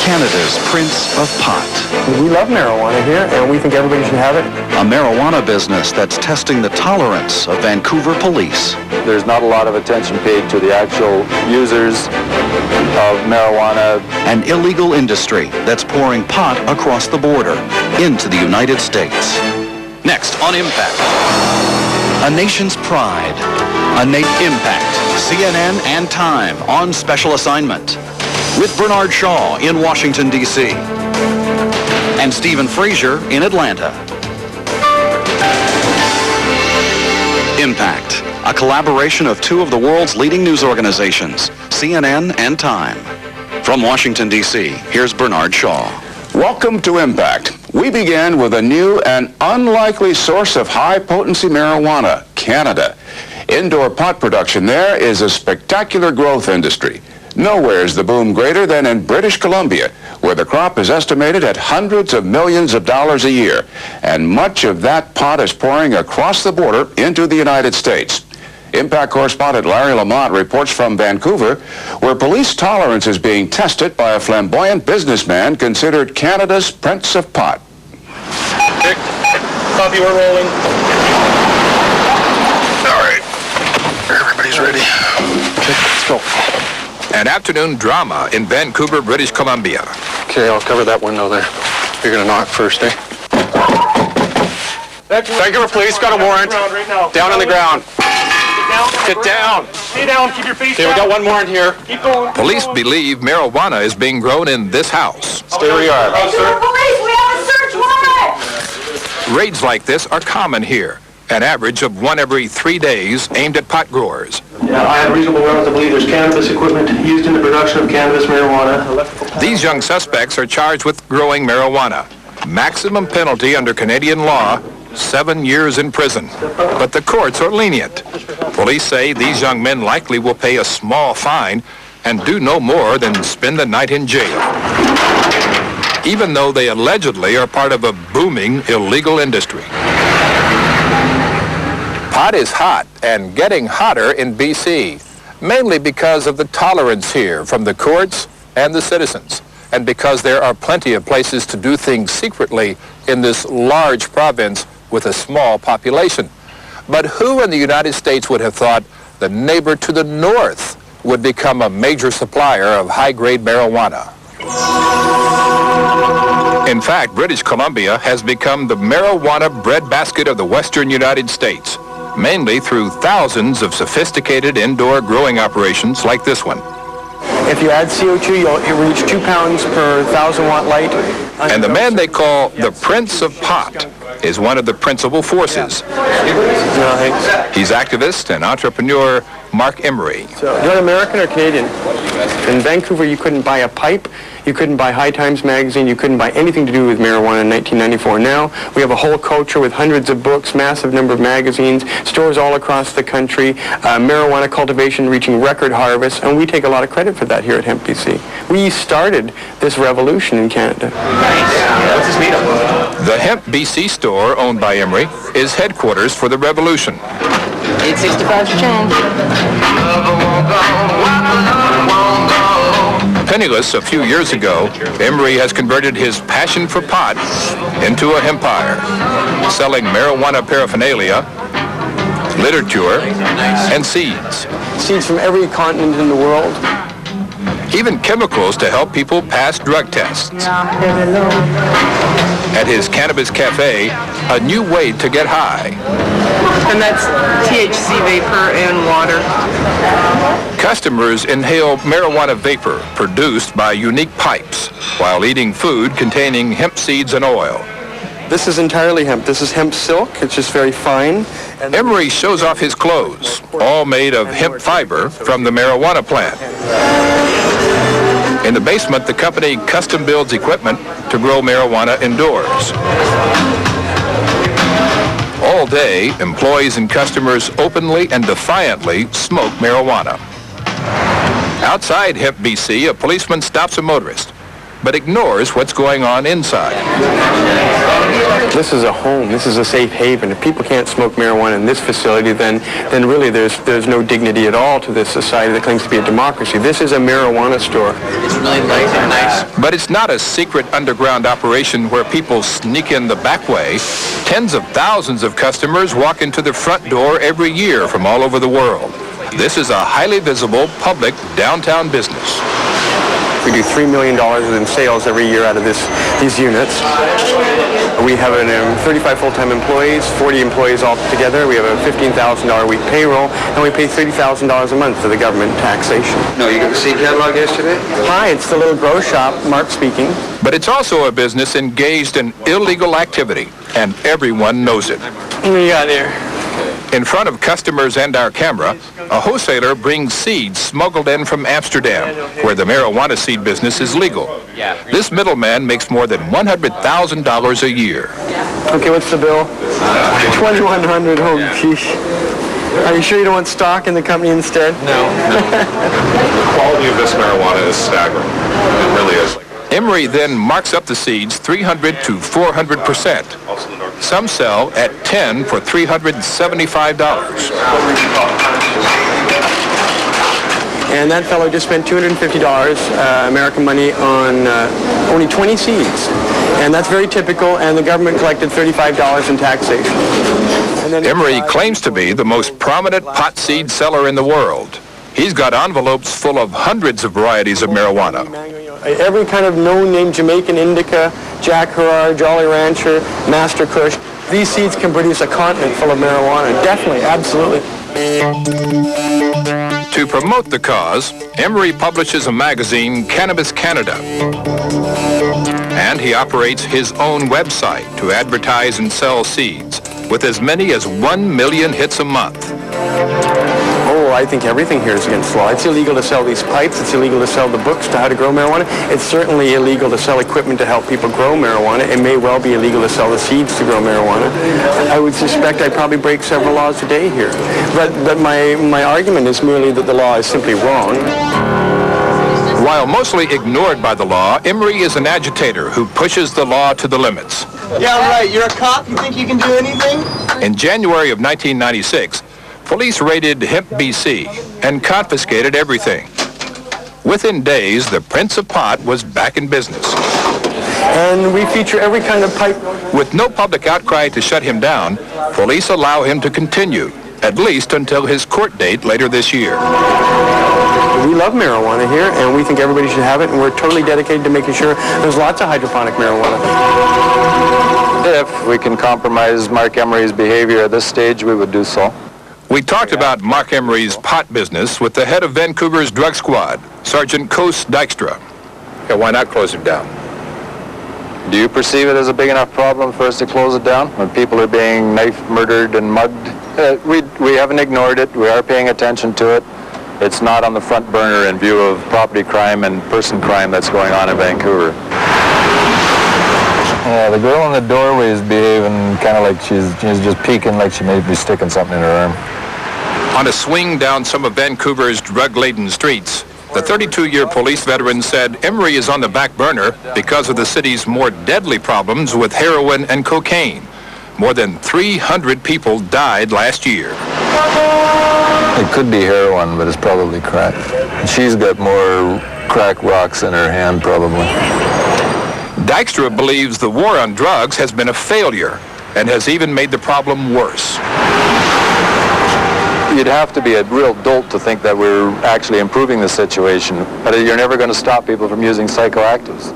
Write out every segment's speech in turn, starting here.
Canada's Prince of Pot. We love marijuana here, and we think everybody should have it. A marijuana business that's testing the tolerance of Vancouver police. There's not a lot of attention paid to the actual users of marijuana. An illegal industry that's pouring pot across the border into the United States. Next on Impact. A nation's pride. Impact. CNN and Time on special assignment. With Bernard Shaw in Washington, D.C. and Stephen Frazier in Atlanta. Impact, a collaboration of two of the world's leading news organizations, CNN and Time. From Washington, D.C., here's Bernard Shaw. Welcome to Impact. We begin with a new and unlikely source of high-potency marijuana, Canada. Indoor pot production there is a spectacular growth industry. Nowhere is the boom greater than in British Columbia, where the crop is estimated at hundreds of millions of dollars a year, and much of that pot is pouring across the border into the United States. Impact correspondent Larry Lamont reports from Vancouver, where police tolerance is being tested by a flamboyant businessman considered Canada's Prince of Pot. Vic, copy, we're rolling. All right, everybody's ready. Okay, let's go. An afternoon drama in Vancouver, British Columbia. Okay, I'll cover that window there. You're gonna knock first, eh? Vancouver police got a warrant. Down on the ground. Get down. Stay down. Keep your face down. Okay, we got one more in here. Keep going. Police believe marijuana is being grown in this house. Stay where you are. Vancouver police, we have a search warrant! Raids like this are common here, an average of one every 3 days aimed at pot growers. Yeah, I have reasonable grounds to believe there's cannabis equipment used in the production of cannabis, marijuana. These young suspects are charged with growing marijuana. Maximum penalty under Canadian law, 7 years in prison. But the courts are lenient. Police say these young men likely will pay a small fine and do no more than spend the night in jail, even though they allegedly are part of a booming illegal industry. Pot is hot and getting hotter in BC, mainly because of the tolerance here from the courts and the citizens, and because there are plenty of places to do things secretly in this large province with a small population. But who in the United States would have thought the neighbor to the north would become a major supplier of high-grade marijuana? In fact, British Columbia has become the marijuana breadbasket of the western United States, mainly through thousands of sophisticated indoor growing operations like this one. If you add CO2, you'll reach 2 pounds per 1,000-watt light. And the man they call the Prince of Pot is one of the principal forces. He's activist and entrepreneur Mark Emery. So, you're an American or Canadian? In Vancouver, you couldn't buy a pipe, you couldn't buy High Times magazine, you couldn't buy anything to do with marijuana in 1994. Now, we have a whole culture with hundreds of books, massive number of magazines, stores all across the country, marijuana cultivation reaching record harvests, and we take a lot of credit for that here at Hemp BC. We started this revolution in Canada. What's this meetup? The Hemp BC store, owned by Emery, is headquarters for the revolution. 865 for change. Penniless a few years ago, Emery has converted his passion for pot into a empire, selling marijuana paraphernalia, literature, and seeds. Seeds from every continent in the world. Even chemicals to help people pass drug tests. At his Cannabis Cafe, a new way to get high. And that's THC vapor and water. Customers inhale marijuana vapor produced by unique pipes while eating food containing hemp seeds and oil. This is entirely hemp. This is hemp silk. It's just very fine. Emery shows off his clothes, all made of hemp fiber from the marijuana plant. In the basement, the company custom builds equipment to grow marijuana indoors. All day, employees and customers openly and defiantly smoke marijuana. Outside Hemp BC, a policeman stops a motorist. but ignores what's going on inside. This is a home. This is a safe haven. If people can't smoke marijuana in this facility, then really there's no dignity at all to this society that claims to be a democracy. This is a marijuana store. It's really nice. But it's not a secret underground operation where people sneak in the back way. Tens of thousands of customers walk into the front door every year from all over the world. This is a highly visible, public, downtown business. We do $3 million in sales every year out of these units. We have 35 full-time employees, 40 employees altogether. We have a $15,000 a week payroll, and we pay $30,000 a month to the government taxation. No, you got the seed catalog yesterday? Hi, it's the little grow shop, Mark speaking. But it's also a business engaged in illegal activity, and everyone knows it. What do you got here? In front of customers and our camera, a wholesaler brings seeds smuggled in from Amsterdam, where the marijuana seed business is legal. This middleman makes more than $100,000 a year. Okay, what's the bill? $2,100. Oh, geez. Are you sure you don't want stock in the company instead? No. The quality of this marijuana is staggering. It really is. Emery then marks up the seeds 300 to 400%. Some sell at 10 for $375. And that fellow just spent $250 American money on only 20 seeds. And that's very typical, and the government collected $35 in taxation. And then Emery claims to be the most prominent pot seed seller in the world. He's got envelopes full of hundreds of varieties of marijuana. Every kind of known-name Jamaican indica, Jack Herer, Jolly Rancher, Master Kush. These seeds can produce a continent full of marijuana. Definitely, absolutely. To promote the cause, Emery publishes a magazine, Cannabis Canada. And he operates his own website to advertise and sell seeds, with as many as 1 million hits a month. Oh, I think everything here is against the law. It's illegal to sell these pipes. It's illegal to sell the books to how to grow marijuana. It's certainly illegal to sell equipment to help people grow marijuana. It may well be illegal to sell the seeds to grow marijuana. I would suspect I probably break several laws a day here. But my argument is merely that the law is simply wrong. While mostly ignored by the law, Emery is an agitator who pushes the law to the limits. Yeah, right. You're a cop? You think you can do anything? In January of 1996, police raided Hemp BC and confiscated everything. Within days, the Prince of Pot was back in business. And we feature every kind of pipe. With no public outcry to shut him down, police allow him to continue, at least until his court date later this year. We love marijuana here, and we think everybody should have it, and we're totally dedicated to making sure there's lots of hydroponic marijuana. If we can compromise Mark Emery's behavior at this stage, we would do so. We talked about Mark Emery's pot business with the head of Vancouver's drug squad, Sergeant Koos Dijkstra. Yeah, why not close him down? Do you perceive it as a big enough problem for us to close it down when people are being knifed, murdered, and mugged? We haven't ignored it. We are paying attention to it. It's not on the front burner in view of property crime and person crime that's going on in Vancouver. Yeah, the girl in the doorway is behaving kind of like she's just peeking, like she may be sticking something in her arm. On a swing down some of Vancouver's drug-laden streets, the 32-year police veteran said Emery is on the back burner because of the city's more deadly problems with heroin and cocaine. More than 300 people died last year. It could be heroin, but it's probably crack. She's got more crack rocks in her hand, probably. Dijkstra believes the war on drugs has been a failure and has even made the problem worse. You'd have to be a real dolt to think that we're actually improving the situation, but you're never going to stop people from using psychoactives.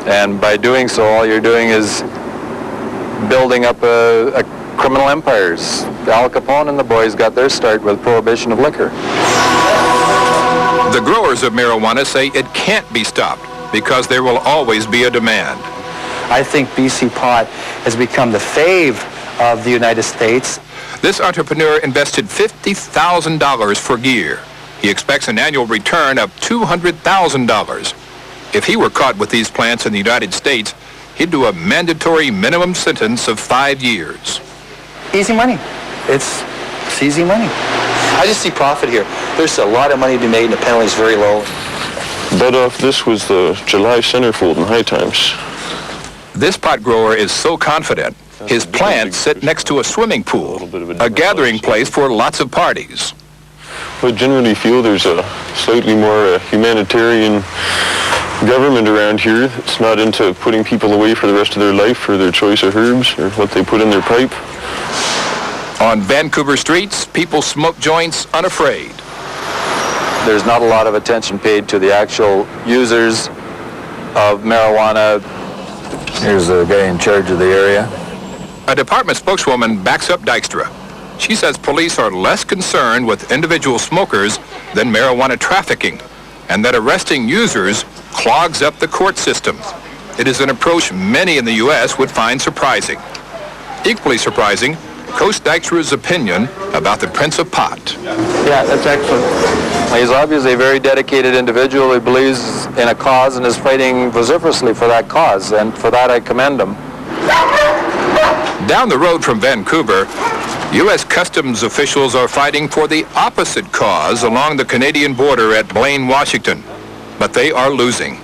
And by doing so, all you're doing is building up a criminal empires. Al Capone and the boys got their start with prohibition of liquor. The growers of marijuana say it can't be stopped because there will always be a demand. I think BC pot has become the fave of the United States. This entrepreneur invested $50,000 for gear. He expects an annual return of $200,000. If he were caught with these plants in the United States, he'd do a mandatory minimum sentence of 5 years. Easy money. It's easy money. I just see profit here. There's a lot of money to be made and the penalty is very low. bed off this was the July centerfold in high times. This pot grower is so confident, his plants sit next to a swimming pool, a gathering place for lots of parties. I generally feel there's a slightly more humanitarian government around here. It's not into putting people away for the rest of their life for their choice of herbs or what they put in their pipe. On Vancouver streets, people smoke joints unafraid. There's not a lot of attention paid to the actual users of marijuana. Here's the guy in charge of the area. A department spokeswoman backs up Dykstra. She says police are less concerned with individual smokers than marijuana trafficking, and that arresting users clogs up the court system. It is an approach many in the U.S. would find surprising. Equally surprising, Coach Dykstra's opinion about the Prince of Pot. Yeah, that's excellent. He's obviously a very dedicated individual who believes in a cause and is fighting vociferously for that cause, and for that I commend him. Down the road from Vancouver, U.S. Customs officials are fighting for the opposite cause along the Canadian border at Blaine, Washington. But they are losing.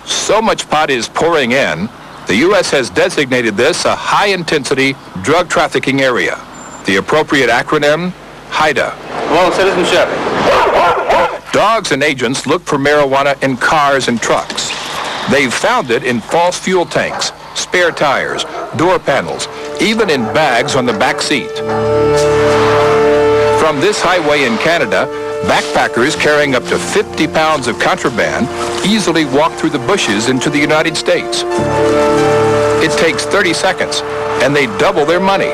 So much pot is pouring in, the U.S. has designated this a high-intensity drug trafficking area. The appropriate acronym, HIDA. Hello, citizenship. Dogs and agents look for marijuana in cars and trucks. They've found it in false fuel tanks, spare tires, door panels, even in bags on the back seat. From this highway in Canada, backpackers carrying up to 50 pounds of contraband easily walk through the bushes into the United States. It takes 30 seconds, and they double their money.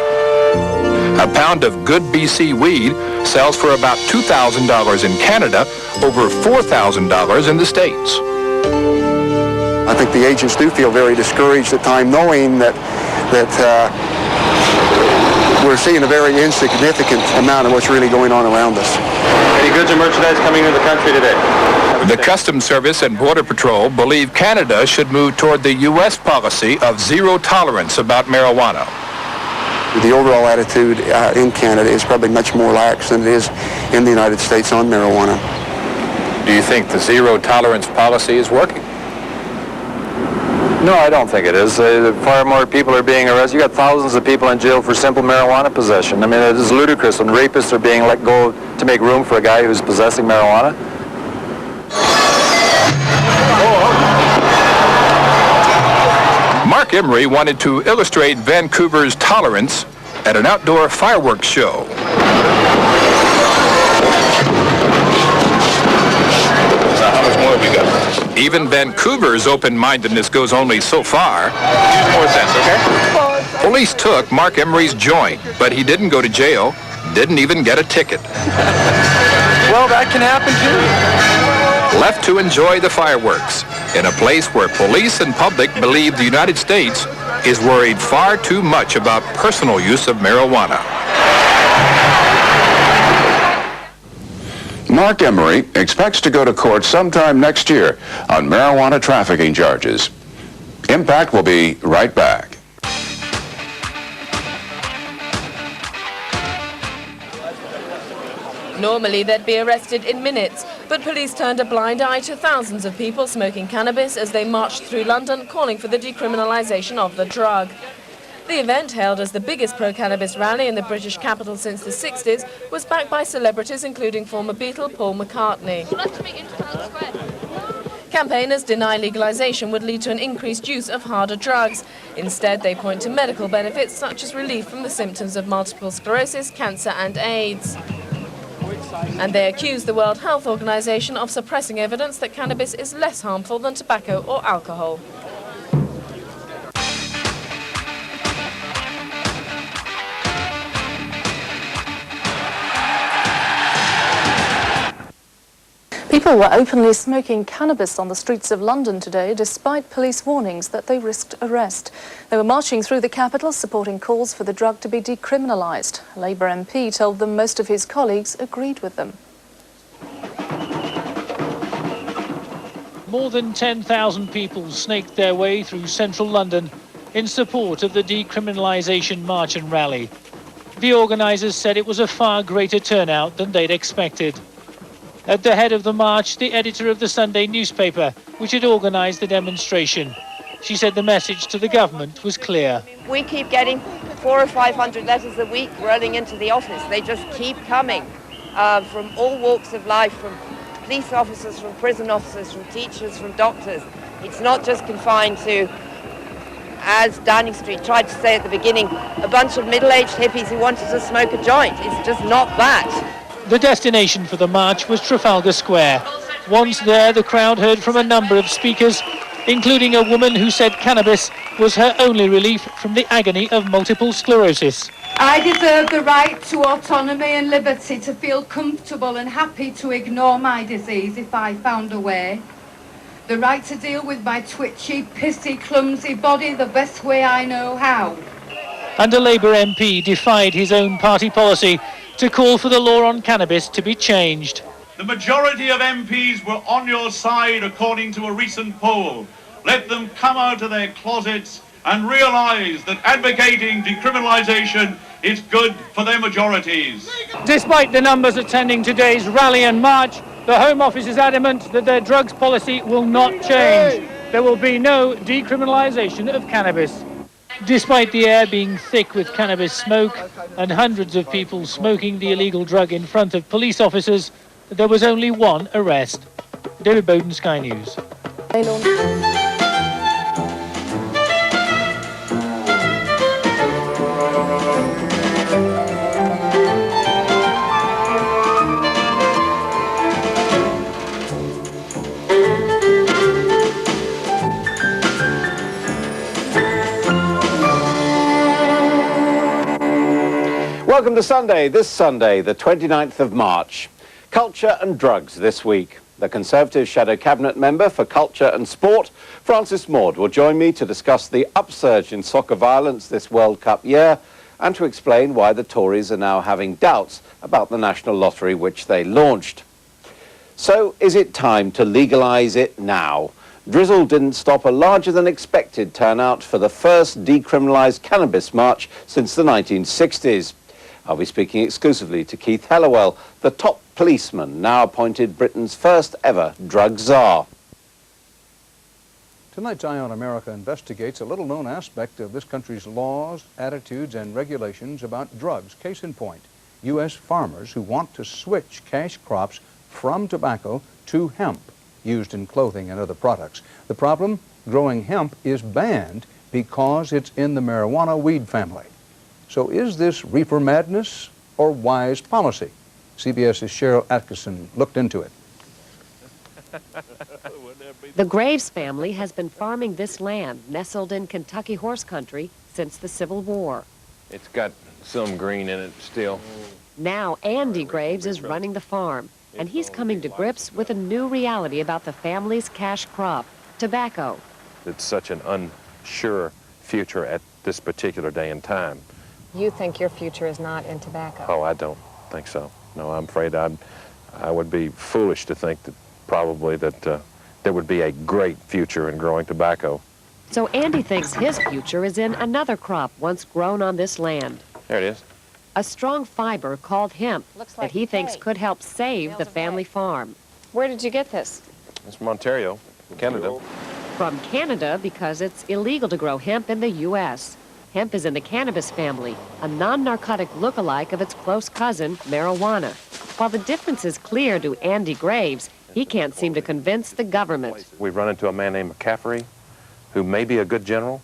A pound of good BC weed sells for about $2,000 in Canada, over $4,000 in the States. I think the agents do feel very discouraged at times, knowing that we're seeing a very insignificant amount of what's really going on around us. Any goods or merchandise coming into the country today? The Customs Service and Border Patrol believe Canada should move toward the U.S. policy of zero tolerance about marijuana. The overall attitude in Canada is probably much more lax than it is in the United States on marijuana. Do you think the zero tolerance policy is working? No, I don't think it is. Far more people are being arrested. You got thousands of people in jail for simple marijuana possession. I mean, it is ludicrous when rapists are being let go to make room for a guy who's possessing marijuana. Mark Emery wanted to illustrate Vancouver's tolerance at an outdoor fireworks show. How much more have we got? Even Vancouver's open-mindedness goes only so far. Use more sense, okay? Police took Mark Emery's joint, but he didn't go to jail, didn't even get a ticket. Well, that can happen too. Left to enjoy the fireworks in a place where police and public believe the United States is worried far too much about personal use of marijuana. Mark Emery expects to go to court sometime next year on marijuana trafficking charges. Impact will be right back. Normally, they'd be arrested in minutes, but police turned a blind eye to thousands of people smoking cannabis as they marched through London calling for the decriminalisation of the drug. The event, hailed as the biggest pro-cannabis rally in the British capital since the 60s, was backed by celebrities including former Beatle Paul McCartney. Campaigners deny legalisation would lead to an increased use of harder drugs. Instead, they point to medical benefits such as relief from the symptoms of multiple sclerosis, cancer and AIDS. And they accuse the World Health Organization of suppressing evidence that cannabis is less harmful than tobacco or alcohol. People were openly smoking cannabis on the streets of London today, despite police warnings that they risked arrest. They were marching through the capital, supporting calls for the drug to be decriminalised. A Labour MP told them most of his colleagues agreed with them. More than 10,000 people snaked their way through central London in support of the decriminalisation march and rally. The organisers said it was a far greater turnout than they'd expected. At the head of the march, the editor of the Sunday newspaper, which had organised the demonstration. She said the message to the government was clear. We keep getting 400 or 500 letters a week rolling into the office. They just keep coming from all walks of life, from police officers, from prison officers, from teachers, from doctors. It's not just confined to, as Downing Street tried to say at the beginning, a bunch of middle-aged hippies who wanted to smoke a joint. It's just not that. The destination for the march was Trafalgar Square. Once there, the crowd heard from a number of speakers, including a woman who said cannabis was her only relief from the agony of multiple sclerosis. I deserve the right to autonomy and liberty to feel comfortable and happy to ignore my disease if I found a way. The right to deal with my twitchy, pissy, clumsy body the best way I know how. And a Labour MP defied his own party policy to call for the law on cannabis to be changed. The majority of MPs were on your side according to a recent poll. Let them come out of their closets and realise that advocating decriminalisation is good for their majorities. Despite the numbers attending today's rally and march, the Home Office is adamant that their drugs policy will not change. There will be no decriminalisation of cannabis. Despite the air being thick with cannabis smoke and hundreds of people smoking the illegal drug in front of police officers, there was only one arrest. David Bowden, Sky News. Welcome to Sunday, this Sunday, the 29th of March. Culture and drugs this week. The Conservative Shadow Cabinet Member for Culture and Sport, Francis Maud, will join me to discuss the upsurge in soccer violence this World Cup year and to explain why the Tories are now having doubts about the national lottery which they launched. So, is it time to legalise it now? Drizzle didn't stop a larger than expected turnout for the first decriminalised cannabis march since the 1960s. I'll be speaking exclusively to Keith Hallowell, the top policeman now appointed Britain's first ever drug czar. Tonight's Eye on America investigates a little-known aspect of this country's laws, attitudes, and regulations about drugs. Case in point, U.S. farmers who want to switch cash crops from tobacco to hemp, used in clothing and other products. The problem? Growing hemp is banned because it's in the marijuana weed family. So is this reefer madness or wise policy? CBS's Cheryl Atkinson looked into it. The Graves family has been farming this land, nestled in Kentucky horse country, since the Civil War. It's got some green in it still. Now Andy Graves is running the farm, and he's coming to grips with a new reality about the family's cash crop, tobacco. It's such an unsure future at this particular day and time. You think your future is not in tobacco? Oh, I don't think so. No, I'm afraid I would be foolish to think that probably that there would be a great future in growing tobacco. So Andy thinks his future is in another crop once grown on this land. There it is. A strong fiber called hemp that he thinks could help save the family farm. Where did you get this? It's from Ontario, Canada. From Canada because it's illegal to grow hemp in the U.S. Hemp is in the cannabis family, a non-narcotic look-alike of its close cousin, marijuana. While the difference is clear to Andy Graves, he can't seem to convince the government. We've run into a man named McCaffrey, who may be a good general,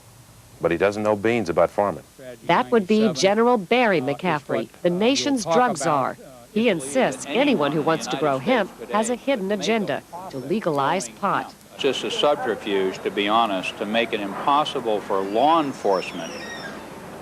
but he doesn't know beans about farming. That would be General Barry McCaffrey, the nation's drug czar. He insists anyone who wants to grow hemp has a hidden agenda to legalize pot. Just a subterfuge, to be honest, to make it impossible for law enforcement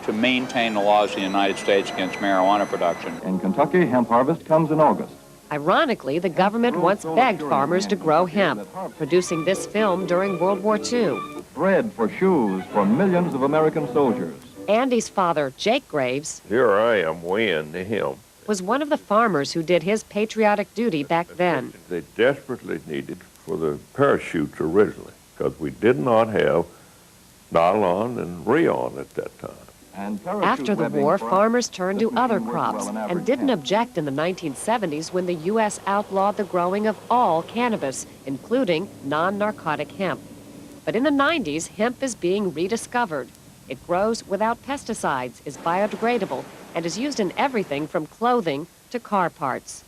to maintain the laws of the United States against marijuana production. In Kentucky, hemp harvest comes in August. Ironically, the government once begged farmers to grow hemp, producing this film during World War II. Bread for shoes for millions of American soldiers. Andy's father, Jake Graves, Here I am weighing the hemp. was one of the farmers who did his patriotic duty back then. They desperately needed for the parachutes originally, because we did not have nylon and rayon at that time. After the war, farmers turned to other crops and didn't object in the 1970s when the U.S. outlawed the growing of all cannabis, including non-narcotic hemp. But in the 90s, hemp is being rediscovered. It grows without pesticides, is biodegradable, and is used in everything from clothing to car parts.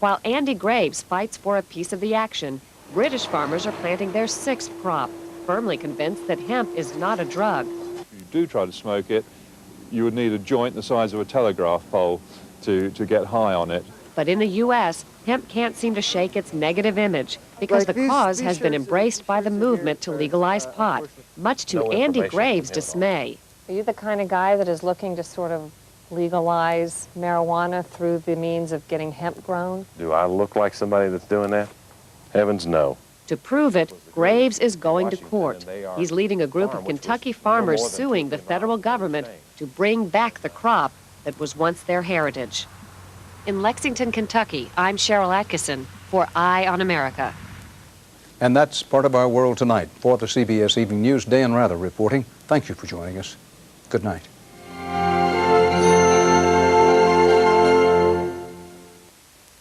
While Andy Graves fights for a piece of the action, British farmers are planting their 6th crop, firmly convinced that hemp is not a drug. If you do try to smoke it, you would need a joint the size of a telegraph pole to get high on it. But in the U.S., hemp can't seem to shake its negative image because the cause has been embraced by the movement to legalize pot, much to Andy Graves' dismay. Are you the kind of guy that is looking to sort of legalize marijuana through the means of getting hemp grown? Do I look like somebody that's doing that? Heavens, no. To prove it, Graves is going to court. He's leading a group of Kentucky farmers suing the federal government to bring back the crop that was once their heritage. In Lexington, Kentucky, I'm Cheryl Atkinson for Eye on America. And that's part of our world tonight. For the CBS Evening News, Dan Rather reporting. Thank you for joining us. Good night.